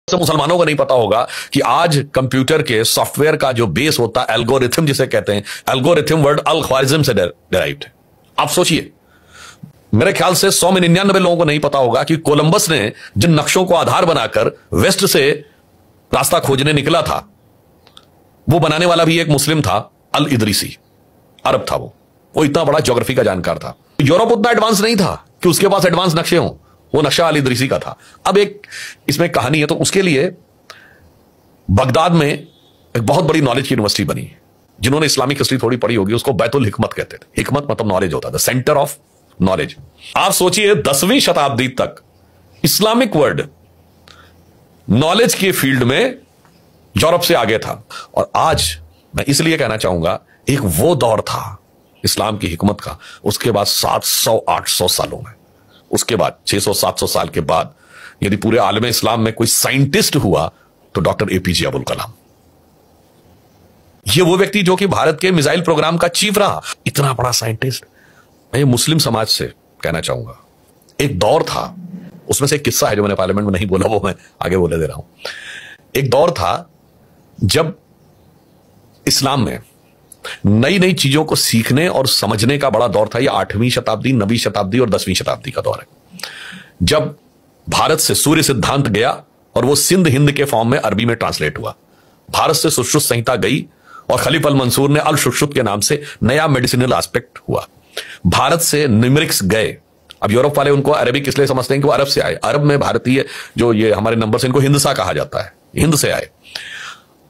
से मुसलमानों को नहीं पता होगा कि आज कंप्यूटर के सॉफ्टवेयर का जो बेस होता है एल्गोरिथम जिसे कहते हैं, एल्गोरिथम वर्ड अल ख्वारिज्म से डेराइव्ड है। आप सोचिए, मेरे ख्याल से 100 में 99 लोगों को नहीं पता होगा कि कोलंबस ने जिन नक्शों को आधार बनाकर वेस्ट से रास्ता खोजने निकला था, वो बनाने वाला भी एक मुस्लिम था, अल इदरीसी, अरब था। वो इतना बड़ा ज्योग्राफी का जानकार था। यूरोप उतना एडवांस नहीं था कि उसके पास एडवांस नक्शे हों, वो नक्शा अल इदरीसी का था। अब एक इसमें कहानी है, तो उसके लिए बगदाद में एक बहुत बड़ी नॉलेज की यूनिवर्सिटी बनी। जिन्होंने इस्लामिक हिस्ट्री थोड़ी पढ़ी होगी, उसको बैतुल हिकमत कहते थे। हिकमत मतलब नॉलेज होता था, सेंटर ऑफ नॉलेज। आप सोचिए 10वीं शताब्दी तक इस्लामिक वर्ल्ड नॉलेज के फील्ड में यूरोप से आगे था। और आज मैं इसलिए कहना चाहूंगा, एक वो दौर था इस्लाम की हिकमत का, उसके बाद 700-800 सालों में, उसके बाद 600-700 साल के बाद यदि पूरे आलम इस्लाम में कोई साइंटिस्ट हुआ तो डॉक्टर एपीजे अब्दुल कलाम। ये वो व्यक्ति जो कि भारत के मिसाइल प्रोग्राम का चीफ रहा, इतना बड़ा साइंटिस्ट। मैं मुस्लिम समाज से कहना चाहूंगा, एक दौर था, उसमें से एक किस्सा है जो मैंने पार्लियामेंट में नहीं बोला, वो मैं आगे बोले दे रहा हूं। एक दौर था जब इस्लाम में नई नई चीजों को सीखने और समझने का बड़ा दौर था। यह 8वीं शताब्दी, 9वीं शताब्दी और 10वीं शताब्दी का दौर है, जब भारत से सूर्य सिद्धांत गया और वो सिंध हिंद के फॉर्म में अरबी में ट्रांसलेट हुआ। भारत से सुश्रुत संहिता गई और खलीफ अल मंसूर ने अल सुश्रुत के नाम से नया मेडिसिनल एस्पेक्ट हुआ। भारत से न्यूमेरिक्स गए। अब यूरोप वाले उनको अरबिक इसलिए समझते हैं कि वो अरब से आए। अरब में भारतीय जो ये हमारे नंबर से, इनको हिंदसा कहा जाता है, हिंद से आए।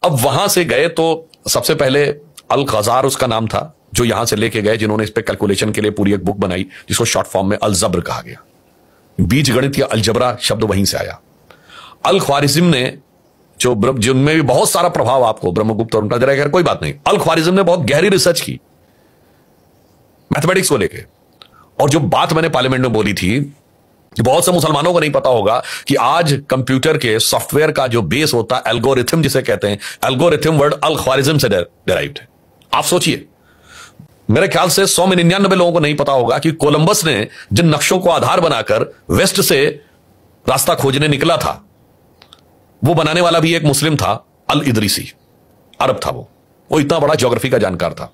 अब वहां से गए तो सबसे पहले अल ग़ज़ार उसका नाम था, जो यहां से लेके गए, जिन्होंने इस पे कैलकुलेशन के लिए पूरी एक बुक बनाई जिसको शॉर्ट फॉर्म में अल जब्र कहा गया। बीज गणित या अलजबरा शब्द वहीं से आया। अल ख्वारिज्म ने जिनमें भी बहुत सारा प्रभाव आपको ब्रह्मगुप्त और उनका जरा, कोई बात नहीं, अल ख्वारिज्म ने बहुत गहरी रिसर्च की मैथमेटिक्स को लेके। और जो बात मैंने पार्लियामेंट में बोली थी कि बहुत से मुसलमानों को नहीं पता होगा कि आज कंप्यूटर के सॉफ्टवेयर का जो बेस होता है एल्गोरिथम जिसे कहते हैं, एल्गोरिथम वर्ड अल ख्वारिज्म से डेराइव्ड है। आप सोचिए, मेरे ख्याल से 100 में 99 लोगों को नहीं पता होगा कि कोलंबस ने जिन नक्शों को आधार बनाकर वेस्ट से रास्ता खोजने निकला था, वो बनाने वाला भी एक मुस्लिम था, अल इदरीसी, अरब था। वो इतना बड़ा ज्योग्राफी का जानकार था।